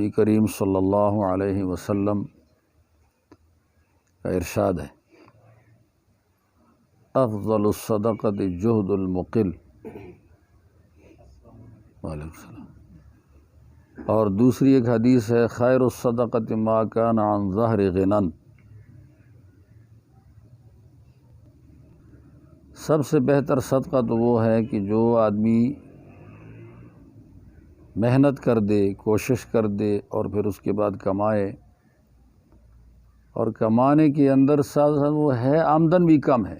نبی کریم صلی اللہ علیہ وسلم کا ارشاد ہے، افضل الصدقۃ جہد المقل، وعلیکم السلام، اور دوسری ایک حدیث ہے، خیر الصدقۃ ما کان عن ظہر غنن، سب سے بہتر صدقہ تو وہ ہے کہ جو آدمی محنت کر دے، کوشش کر دے اور پھر اس کے بعد کمائے، اور کمانے کے اندر ساتھ ساتھ وہ ہے آمدن بھی کم ہے،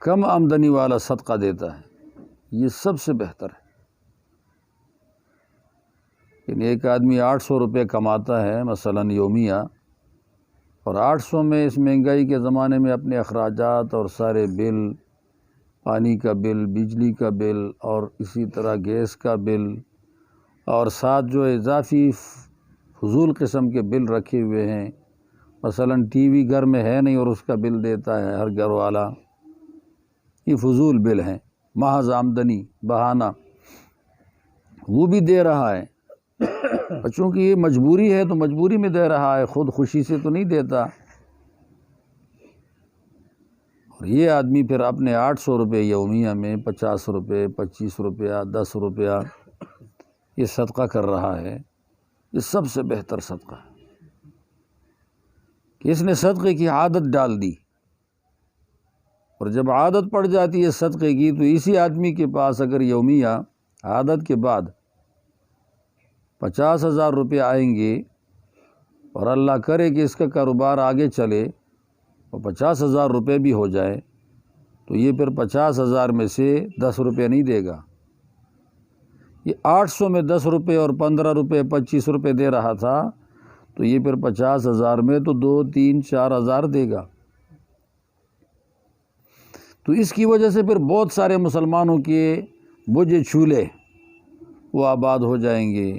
کم آمدنی والا صدقہ دیتا ہے، یہ سب سے بہتر ہے۔ یعنی ایک آدمی 800 روپے کماتا ہے مثلاً یومیہ، اور 800 میں اس مہنگائی کے زمانے میں اپنے اخراجات اور سارے بل، پانی کا بل، بجلی کا بل اور اسی طرح گیس کا بل، اور ساتھ جو اضافی فضول قسم کے بل رکھے ہوئے ہیں، مثلاً ٹی وی گھر میں ہے نہیں اور اس کا بل دیتا ہے ہر گھر والا، یہ فضول بل ہیں، محض آمدنی بہانہ وہ بھی دے رہا ہے، چونکہ یہ مجبوری ہے تو مجبوری میں دے رہا ہے، خود خوشی سے تو نہیں دیتا۔ اور یہ آدمی پھر اپنے 800 روپے یومیہ میں 50 روپے، 25 روپیہ، 10 روپیہ یہ صدقہ کر رہا ہے، یہ سب سے بہتر صدقہ ہے کہ اس نے صدقے کی عادت ڈال دی، اور جب عادت پڑ جاتی ہے صدقے کی تو اسی آدمی کے پاس اگر یومیہ عادت کے بعد 50,000 روپے آئیں گے، اور اللہ کرے کہ اس کا کاروبار آگے چلے اور 50,000 روپے بھی ہو جائے، تو یہ پھر 50,000 میں سے 10 روپے نہیں دے گا، یہ 800 میں 10 روپے اور 15 روپے 25 روپے دے رہا تھا، تو یہ پھر 50,000 میں تو 2، 3، 4,000 دے گا۔ تو اس کی وجہ سے پھر بہت سارے مسلمانوں کے بجے چولہے وہ آباد ہو جائیں گے،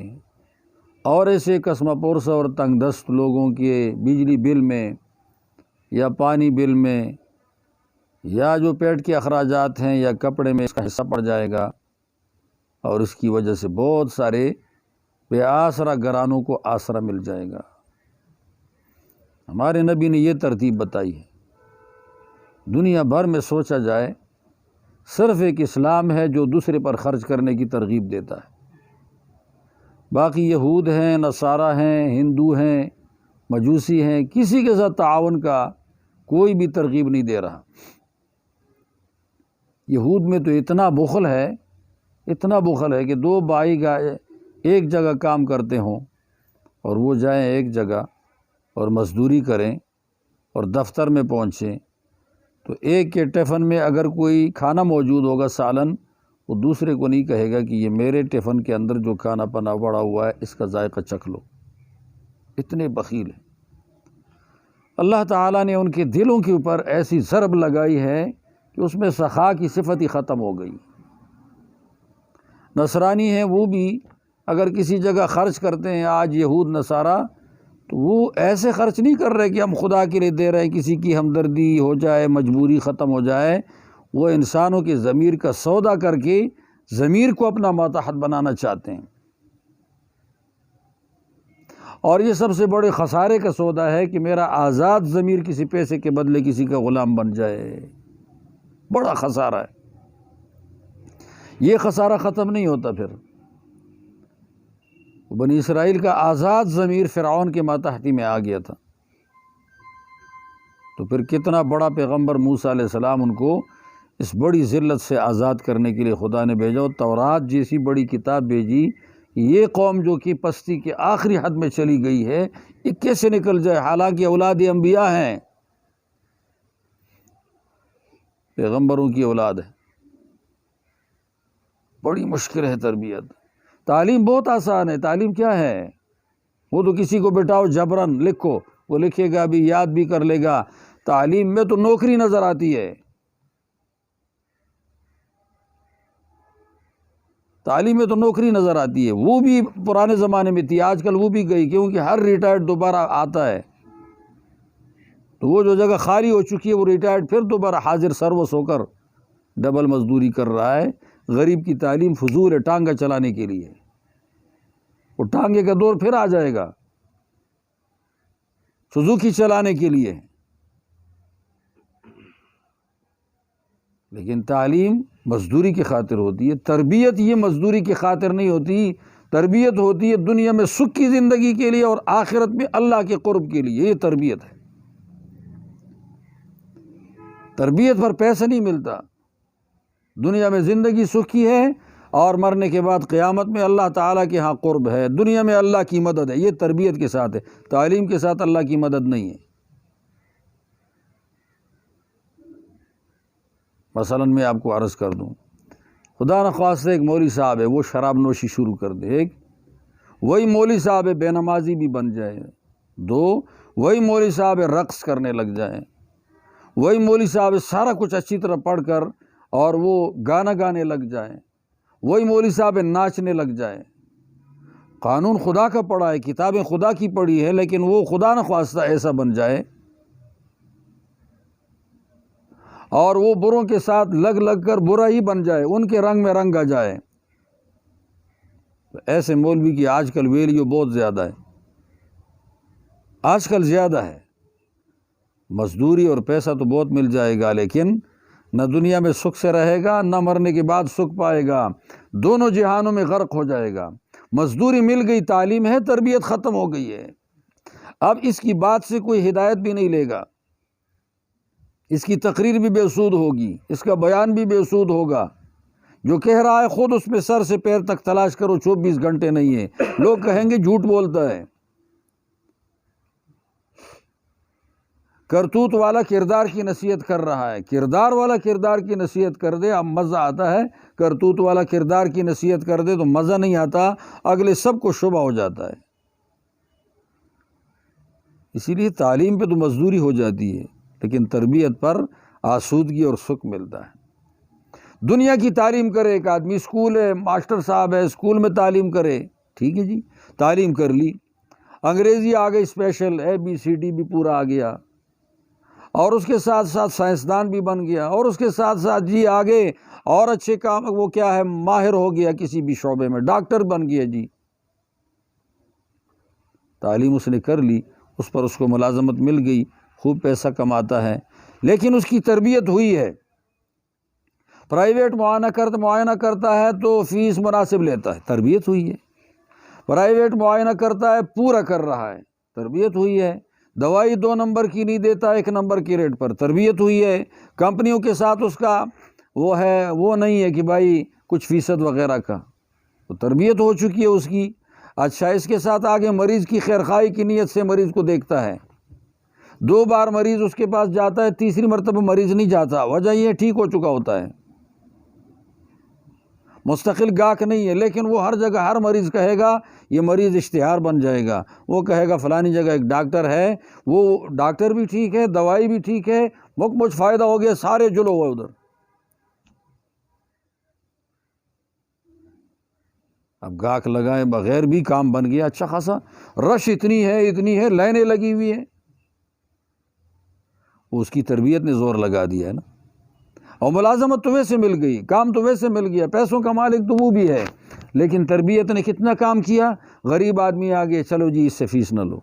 اور ایسے قسمہ پرس اور تنگ دست لوگوں کے بجلی بل میں یا پانی بل میں یا جو پیٹ کے اخراجات ہیں یا کپڑے میں اس کا حصہ پڑ جائے گا، اور اس کی وجہ سے بہت سارے بے آسرا گھرانوں کو آسرا مل جائے گا۔ ہمارے نبی نے یہ ترتیب بتائی ہے، دنیا بھر میں سوچا جائے صرف ایک اسلام ہے جو دوسرے پر خرچ کرنے کی ترغیب دیتا ہے، باقی یہود ہیں، نصارہ ہیں، ہندو ہیں، مجوسی ہیں، کسی کے ساتھ تعاون کا کوئی بھی ترغیب نہیں دے رہا۔ یہود میں تو اتنا بخل ہے، اتنا بخل ہے کہ 2 بھائی ایک جگہ کام کرتے ہوں اور وہ جائیں ایک جگہ اور مزدوری کریں اور دفتر میں پہنچیں، تو ایک کے ٹفن میں اگر کوئی کھانا موجود ہوگا سالن، وہ دوسرے کو نہیں کہے گا کہ یہ میرے ٹفن کے اندر جو کھانا پنا پڑا ہوا ہے اس کا ذائقہ چکھ لو، اتنے بخیل ہیں۔ اللہ تعالیٰ نے ان کے دلوں کے اوپر ایسی ضرب لگائی ہے کہ اس میں سخا کی صفت ہی ختم ہو گئی۔ نصرانی ہیں وہ بھی اگر کسی جگہ خرچ کرتے ہیں، آج یہود نصارہ، تو وہ ایسے خرچ نہیں کر رہے کہ ہم خدا کے لیے دے رہے ہیں، کسی کی ہمدردی ہو جائے، مجبوری ختم ہو جائے، وہ انسانوں کے ضمیر کا سودا کر کے ضمیر کو اپنا ماتحت بنانا چاہتے ہیں، اور یہ سب سے بڑے خسارے کا سودا ہے کہ میرا آزاد ضمیر کسی پیسے کے بدلے کسی کا غلام بن جائے، بڑا خسارہ ہے۔ یہ خسارہ ختم نہیں ہوتا، پھر بنی اسرائیل کا آزاد ضمیر فرعون کے ماتحتی میں آ گیا تھا، تو پھر کتنا بڑا پیغمبر موسیٰ علیہ السلام ان کو اس بڑی ذلت سے آزاد کرنے کے لیے خدا نے بھیجا، اور تورات جیسی بڑی کتاب بھیجی۔ یہ قوم جو کہ پستی کے آخری حد میں چلی گئی ہے، یہ کیسے نکل جائے، حالانکہ اولاد انبیاء ہیں، پیغمبروں کی اولاد ہے، بڑی مشکل ہے تربیت۔ تعلیم بہت آسان ہے، تعلیم کیا ہے، وہ تو کسی کو بٹھاؤ جبرن لکھو، وہ لکھے گا بھی، یاد بھی کر لے گا۔ تعلیم میں تو نوکری نظر آتی ہے، تعلیم میں تو نوکری نظر آتی ہے، وہ بھی پرانے زمانے میں تھی، آج کل وہ بھی گئی، کیونکہ ہر ریٹائرڈ دوبارہ آتا ہے، تو وہ جو جگہ خالی ہو چکی ہے وہ ریٹائرڈ پھر دوبارہ حاضر سروس ہو کر ڈبل مزدوری کر رہا ہے۔ غریب کی تعلیم فضول ہے، ٹانگا چلانے کے لیے۔ وہ ٹانگے کا دور پھر آ جائے گا سوزوکی چلانے کے لیے۔ لیکن تعلیم مزدوری کی خاطر ہوتی ہے، تربیت یہ مزدوری کی خاطر نہیں ہوتی، تربیت ہوتی ہے دنیا میں سکھ کی زندگی کے لیے اور آخرت میں اللہ کے قرب کے لیے، یہ تربیت ہے۔ تربیت پر پیسہ نہیں ملتا، دنیا میں زندگی سکھ کی ہے اور مرنے کے بعد قیامت میں اللہ تعالیٰ کے ہاں قرب ہے، دنیا میں اللہ کی مدد ہے، یہ تربیت کے ساتھ ہے، تعلیم کے ساتھ اللہ کی مدد نہیں ہے۔ مثلا میں آپ کو عرض کر دوں، خدا نخواستہ ایک مولوی صاحب ہے، وہ شراب نوشی شروع کر دے، ایک وہی مولوی صاحب ہے بے نمازی بھی بن جائے، دو وہی مولوی صاحب ہے رقص کرنے لگ جائے، وہی مولوی صاحب ہے سارا کچھ اچھی طرح پڑھ کر اور وہ گانا گانے لگ جائے، وہی مولوی صاحب ہے ناچنے لگ جائے۔ قانون خدا کا پڑھا ہے، کتابیں خدا کی پڑھی ہے، لیکن وہ خدا نخواستہ ایسا بن جائے اور وہ بروں کے ساتھ لگ لگ کر برا ہی بن جائے، ان کے رنگ میں رنگ آ جائے۔ ایسے مولوی کی آج کل ویلیو بہت زیادہ ہے، آج کل زیادہ ہے، مزدوری اور پیسہ تو بہت مل جائے گا، لیکن نہ دنیا میں سکھ سے رہے گا، نہ مرنے کے بعد سکھ پائے گا، دونوں جہانوں میں غرق ہو جائے گا۔ مزدوری مل گئی، تعلیم ہے، تربیت ختم ہو گئی ہے، اب اس کی بات سے کوئی ہدایت بھی نہیں لے گا، اس کی تقریر بھی بے سود ہوگی، اس کا بیان بھی بے سود ہوگا، جو کہہ رہا ہے خود اس میں سر سے پیر تک تلاش کرو، 24 گھنٹے نہیں ہے، لوگ کہیں گے جھوٹ بولتا ہے۔ کرتوت والا کردار کی نصیحت کر رہا ہے، کردار والا کردار کی نصیحت کر دے اب مزہ آتا ہے، کرتوت والا کردار کی نصیحت کر دے تو مزہ نہیں آتا، اگلے سب کو شبہ ہو جاتا ہے۔ اسی لیے تعلیم پہ تو مزدوری ہو جاتی ہے، لیکن تربیت پر آسودگی اور سکھ ملتا ہے۔ دنیا کی تعلیم کرے ایک آدمی، اسکول ہے، ماسٹر صاحب ہے، اسکول میں تعلیم کرے، ٹھیک ہے جی، تعلیم کر لی، انگریزی آ گئی اسپیشل، ABCD بھی پورا آ گیا، اور اس کے ساتھ ساتھ سائنسدان بھی بن گیا، اور اس کے ساتھ ساتھ جی آگے اور اچھے کام، وہ کیا ہے، ماہر ہو گیا کسی بھی شعبے میں، ڈاکٹر بن گیا جی۔ تعلیم اس نے کر لی، اس پر اس کو ملازمت مل گئی، خوب پیسہ کماتا ہے، لیکن اس کی تربیت ہوئی ہے، پرائیویٹ معائنہ کرتا ہے تو فیس مناسب لیتا ہے، تربیت ہوئی ہے، پرائیویٹ معائنہ کرتا ہے پورا کر رہا ہے، تربیت ہوئی ہے، دوائی 2 نمبر کی نہیں دیتا 1 نمبر کی ریٹ پر، تربیت ہوئی ہے، کمپنیوں کے ساتھ اس کا وہ نہیں ہے کہ بھائی کچھ فیصد وغیرہ کا، تو تربیت ہو چکی ہے اس کی۔ اچھا، اس کے ساتھ آگے مریض کی خیرخواہی کی نیت سے مریض کو دیکھتا ہے، 2 بار مریض اس کے پاس جاتا ہے، تیسری مرتبہ مریض نہیں جاتا، وجہ یہ ٹھیک ہو چکا ہوتا ہے، مستقل گاہک نہیں ہے، لیکن وہ ہر جگہ ہر مریض کہے گا، یہ مریض اشتہار بن جائے گا، وہ کہے گا فلانی جگہ ایک ڈاکٹر ہے، وہ ڈاکٹر بھی ٹھیک ہے، دوائی بھی ٹھیک ہے، مچ فائدہ ہو گیا، سارے جلو ہوئے ادھر۔ اب گاہک لگائے بغیر بھی کام بن گیا اچھا خاصا، رش اتنی ہے، لائنیں لگی ہوئی ہیں، اس کی تربیت نے زور لگا دیا ہے نا، اور ملازمت تو ویسے مل گئی، کام تو ویسے مل گیا، پیسوں کا مالک تو وہ بھی ہے، لیکن تربیت نے کتنا کام کیا۔ غریب آدمی آ گئے، چلو جی اس سے فیس نہ لو،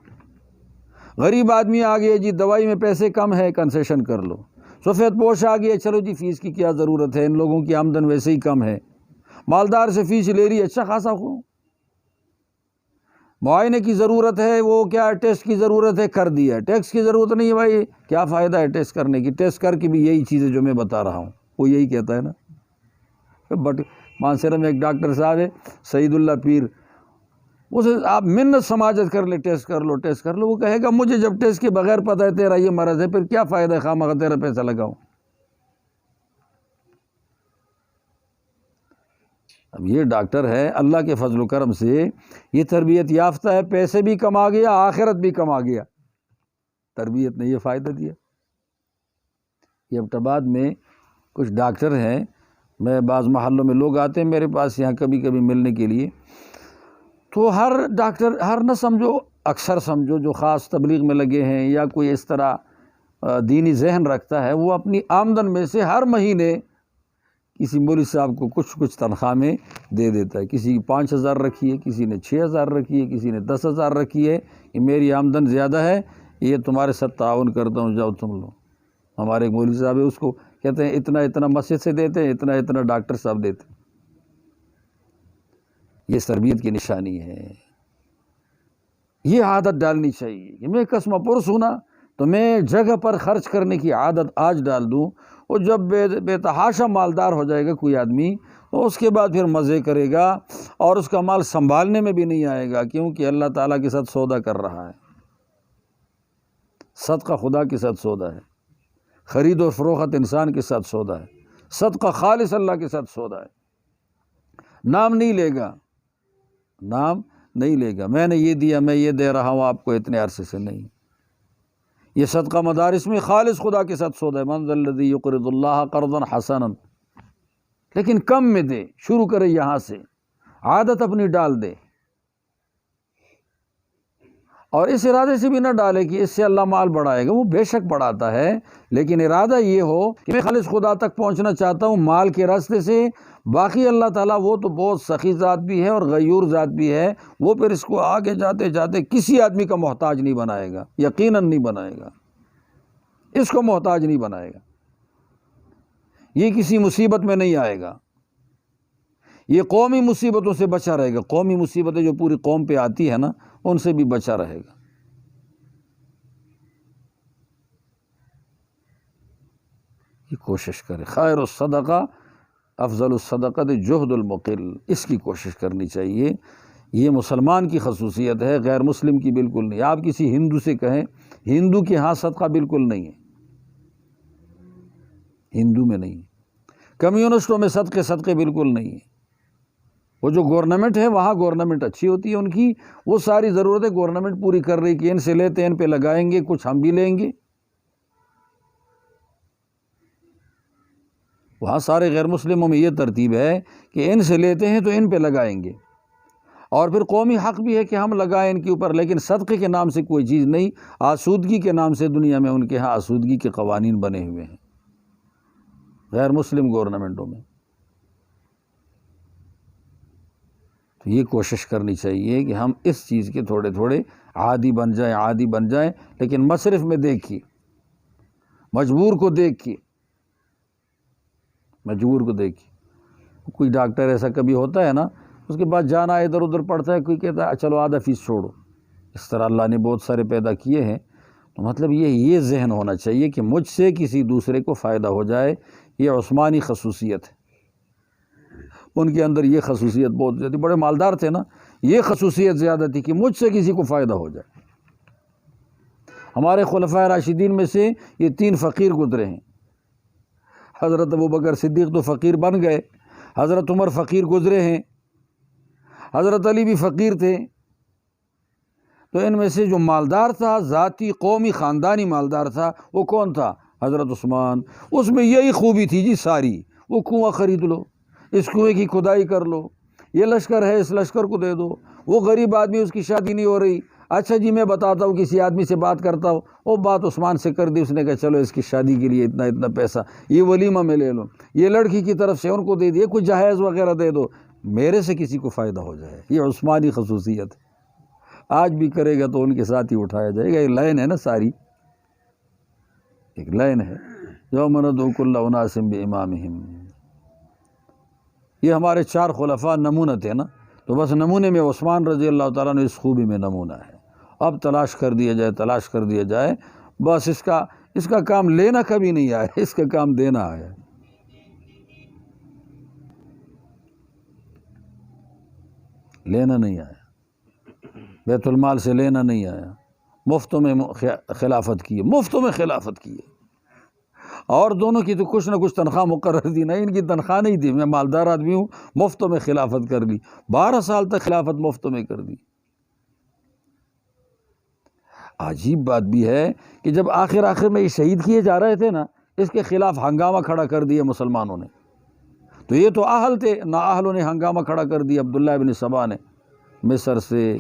غریب آدمی آ گئے جی دوائی میں پیسے کم ہے، کنسیشن کر لو، سفید پوش آ گئے، چلو جی فیس کی کیا ضرورت ہے، ان لوگوں کی آمدن ویسے ہی کم ہے، مالدار سے فیس لے رہی اچھا خاصا ہو، معائنے کی ضرورت ہے، وہ کیا ٹیسٹ کی ضرورت ہے، کر دیا، ٹیسٹ کی ضرورت نہیں ہے، بھائی کیا فائدہ ہے ٹیسٹ کرنے کی، ٹیسٹ کر کے بھی یہی چیزیں جو میں بتا رہا ہوں، وہ یہی کہتا ہے نا۔ بٹ مانسیرا میں ایک ڈاکٹر صاحب ہے سعید اللہ پیر، اسے آپ منت سماجت کر لے، ٹیسٹ کر لو، وہ کہے گا مجھے جب ٹیسٹ کے بغیر پتہ ہے تیرا یہ مرض ہے، پھر کیا فائدہ ہے خواہ تیرا پیسہ لگاؤں۔ اب یہ ڈاکٹر ہے اللہ کے فضل و کرم سے یہ تربیت یافتہ ہے، پیسے بھی کما گیا، آخرت بھی کما گیا، تربیت نے یہ فائدہ دیا۔ یہ ابٹباد میں کچھ ڈاکٹر ہیں، میں بعض محلوں میں لوگ آتے ہیں میرے پاس یہاں کبھی کبھی ملنے کے لیے، تو ہر ڈاکٹر، ہر نہ سمجھو، اکثر سمجھو، جو خاص تبلیغ میں لگے ہیں یا کوئی اس طرح دینی ذہن رکھتا ہے، وہ اپنی آمدن میں سے ہر مہینے کسی مولوی صاحب کو کچھ تنخواہ میں دے دیتا ہے، کسی کی 5,000 رکھی ہے، کسی نے 6,000 رکھی ہے، کسی نے 10,000 رکھی ہے، کہ میری آمدن زیادہ ہے، یہ تمہارے ساتھ تعاون کرتا ہوں، جاؤ تم لو۔ ہمارے ایک مولوی صاحب ہے، اس کو کہتے ہیں اتنا اتنا مسجد سے دیتے ہیں، اتنا اتنا ڈاکٹر صاحب دیتے ہیں۔ یہ تربیت کی نشانی ہے، یہ عادت ڈالنی چاہیے کہ میں قسم پرس ہوں نا، تو میں جگہ پر خرچ کرنے کی عادت آج ڈال دوں، اور جب بے تحاشا مالدار ہو جائے گا کوئی آدمی، تو اس کے بعد پھر مزے کرے گا، اور اس کا مال سنبھالنے میں بھی نہیں آئے گا، کیونکہ اللہ تعالیٰ کے ساتھ سودا کر رہا ہے۔ صدقہ خدا کے ساتھ سودا ہے، خرید و فروخت انسان کے ساتھ سودا ہے، صدقہ خالص اللہ کے ساتھ سودا ہے۔ نام نہیں لے گا، نام نہیں لے گا، میں نے یہ دیا، میں یہ دے رہا ہوں آپ کو اتنے عرصے سے، نہیں۔ یہ صدقہ مدارس میں خالص خدا کے ساتھ سودا ہے، من ذا الذی یقرض اللہ قرضا حسنا، لیکن کم میں دے، شروع کرے یہاں سے، عادت اپنی ڈال دے، اور اس ارادے سے بھی نہ ڈالے کہ اس سے اللہ مال بڑھائے گا، وہ بے شک بڑھاتا ہے، لیکن ارادہ یہ ہو کہ میں خالص خدا تک پہنچنا چاہتا ہوں مال کے راستے سے، باقی اللہ تعالیٰ وہ تو بہت سخی ذات بھی ہے اور غیور ذات بھی ہے، وہ پھر اس کو آگے جاتے جاتے کسی آدمی کا محتاج نہیں بنائے گا، یقیناً نہیں بنائے گا، اس کو محتاج نہیں بنائے گا، یہ کسی مصیبت میں نہیں آئے گا، یہ قومی مصیبتوں سے بچا رہے گا، قومی مصیبتیں جو پوری قوم پہ آتی ہے نا، ان سے بھی بچا رہے گا۔ یہ کوشش کرے، خیر الصدقہ افضل الصدقۃ جہد المقل، اس کی کوشش کرنی چاہیے۔ یہ مسلمان کی خصوصیت ہے، غیر مسلم کی بالکل نہیں۔ آپ کسی ہندو سے کہیں، ہندو کے ہاں صدقہ بالکل نہیں ہے، ہندو میں نہیں، کمیونسٹوں میں صدقے بالکل نہیں ہیں۔ وہ جو گورنمنٹ ہے وہاں گورنمنٹ اچھی ہوتی ہے ان کی، وہ ساری ضرورتیں گورنمنٹ پوری کر رہی کہ ان سے لیتے ہیں ان پہ لگائیں گے، کچھ ہم بھی لیں گے۔ وہاں سارے غیر مسلموں میں یہ ترتیب ہے کہ ان سے لیتے ہیں تو ان پہ لگائیں گے، اور پھر قومی حق بھی ہے کہ ہم لگائیں ان کے اوپر، لیکن صدقے کے نام سے کوئی چیز نہیں، آسودگی کے نام سے دنیا میں ان کے ہاں آسودگی کے قوانین بنے ہوئے ہیں غیر مسلم گورنمنٹوں میں۔ تو یہ کوشش کرنی چاہیے کہ ہم اس چیز کے تھوڑے تھوڑے عادی بن جائیں، لیکن مصرف میں دیکھیے، مجبور کو دیکھیے، کوئی ڈاکٹر ایسا کبھی ہوتا ہے نا، اس کے بعد جانا ادھر ادھر پڑتا ہے، کوئی کہتا ہے چلو آدھا فیس چھوڑو۔ اس طرح اللہ نے بہت سارے پیدا کیے ہیں، تو مطلب یہ ذہن ہونا چاہیے کہ مجھ سے کسی دوسرے کو فائدہ ہو جائے۔ یہ عثمانی خصوصیت ہے، ان کے اندر یہ خصوصیت بہت زیادہ، بڑے مالدار تھے نا، یہ خصوصیت زیادہ تھی کہ مجھ سے کسی کو فائدہ ہو جائے۔ ہمارے خلفائے راشدین میں سے یہ 3 فقیر گزرے ہیں، حضرت ابوبکر صدیق تو فقیر بن گئے، حضرت عمر فقیر گزرے ہیں، حضرت علی بھی فقیر تھے۔ تو ان میں سے جو مالدار تھا، ذاتی قومی خاندانی مالدار تھا، وہ کون تھا؟ حضرت عثمان۔ اس میں یہی خوبی تھی جی ساری، وہ کنواں خرید لو، اس کنویں کی کھدائی کر لو، یہ لشکر ہے اس لشکر کو دے دو، وہ غریب آدمی اس کی شادی نہیں ہو رہی، اچھا جی میں بتاتا ہوں، کسی آدمی سے بات کرتا ہوں، وہ بات عثمان سے کر دی، اس نے کہا چلو اس کی شادی کے لیے اتنا اتنا پیسہ، یہ ولیمہ میں لے لو، یہ لڑکی کی طرف سے ان کو دے دیے، کچھ جہیز وغیرہ دے دو، میرے سے کسی کو فائدہ ہو جائے۔ یہ عثمانی خصوصیت ہے، آج بھی کرے گا تو ان کے ساتھ ہی اٹھایا جائے گا۔ یہ لائن ہے نا، ساری ایک لائن ہے، یوم ندعو کل اناس بامامہم۔ یہ ہمارے 4 خلفاء نمونہ تھے نا، تو بس نمونے میں عثمان رضی اللہ تعالیٰ نے اس خوبی میں نمونہ ہے۔ اب تلاش کر دیا جائے، بس اس کا کام لینا کبھی نہیں آیا، اس کا کام دینا آیا۔ لینا نہیں آیا، بیت المال سے لینا نہیں آیا، مفتوں میں خلافت کی ہے، اور دونوں کی تو کچھ نہ کچھ تنخواہ مقرر تھی، نہیں ان کی تنخواہ نہیں تھی، میں مالدار آدمی ہوں، مفتوں میں خلافت کر لی، 12 سال تک خلافت مفتوں میں کر دی۔ عجیب بات بھی ہے کہ جب آخر میں یہ شہید کیے جا رہے تھے نا، اس کے خلاف ہنگامہ کھڑا کر دیا مسلمانوں نے، تو یہ تو اہل تھے، نااہلوں نے ہنگامہ کھڑا کر دیا، عبداللہ ابن سبا نے، مصر سے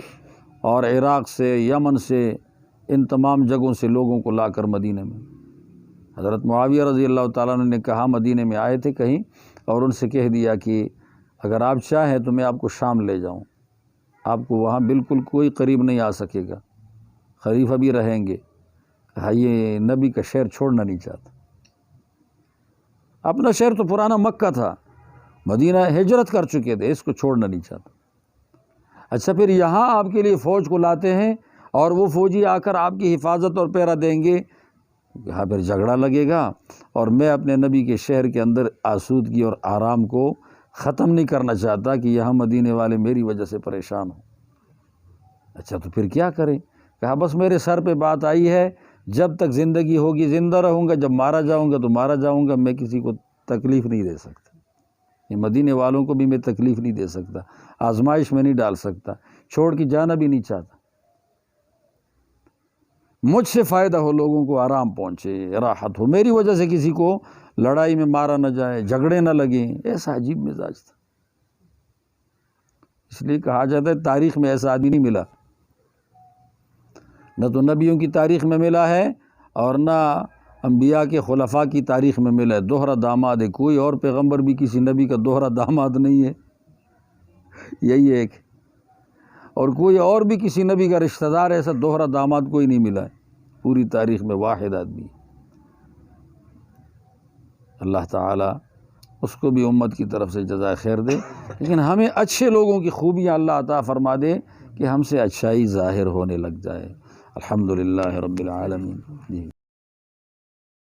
اور عراق سے، یمن سے، ان تمام جگہوں سے لوگوں کو لا کر مدینہ میں، حضرت معاویہ رضی اللہ تعالیٰ عنہ نے کہا مدینے میں آئے تھے کہیں اور ان سے کہہ دیا کہ اگر آپ چاہیں تو میں آپ کو شام لے جاؤں، آپ کو وہاں بالکل کوئی قریب نہیں آ سکے گا، خلیفہ بھی رہیں گے۔ کہا یہ نبی کا شہر چھوڑنا نہیں چاہتا، اپنا شہر تو پرانا مکہ تھا، مدینہ ہجرت کر چکے تھے، اس کو چھوڑنا نہیں چاہتا۔ اچھا پھر یہاں آپ کے لیے فوج کو لاتے ہیں اور وہ فوجی آ کر آپ کی حفاظت اور پہرا دیں گے، یہاں پھر جھگڑا لگے گا، اور میں اپنے نبی کے شہر کے اندر آسودگی اور آرام کو ختم نہیں کرنا چاہتا کہ یہاں مدینے والے میری وجہ سے پریشان ہوں۔ اچھا تو پھر کیا کریں؟ کہا بس میرے سر پہ بات آئی ہے، جب تک زندگی ہوگی زندہ رہوں گا، جب مارا جاؤں گا تو مارا جاؤں گا، میں کسی کو تکلیف نہیں دے سکتا، یہ مدینے والوں کو بھی میں تکلیف نہیں دے سکتا، آزمائش میں نہیں ڈال سکتا، چھوڑ کے جانا بھی نہیں چاہتا۔ مجھ سے فائدہ ہو، لوگوں کو آرام پہنچے، راحت ہو، میری وجہ سے کسی کو لڑائی میں مارا نہ جائے، جھگڑے نہ لگیں، ایسا عجیب مزاج تھا۔ اس لیے کہا جاتا ہے تاریخ میں ایسا آدمی نہیں ملا، نہ تو نبیوں کی تاریخ میں ملا ہے اور نہ انبیاء کے خلفاء کی تاریخ میں ملا ہے۔ دوہرا داماد ہے، کوئی اور پیغمبر بھی کسی نبی کا دوہرا داماد نہیں ہے، یہی ایک، اور کوئی اور بھی کسی نبی کا رشتہ دار ایسا دوہرا داماد کوئی نہیں ملا ہے پوری تاریخ میں، واحد آدمی۔ اللہ تعالیٰ اس کو بھی امت کی طرف سے جزائے خیر دے، لیکن ہمیں اچھے لوگوں کی خوبیاں اللہ عطا فرما دے کہ ہم سے اچھائی ظاہر ہونے لگ جائے۔ الحمدللہ رب العالمین۔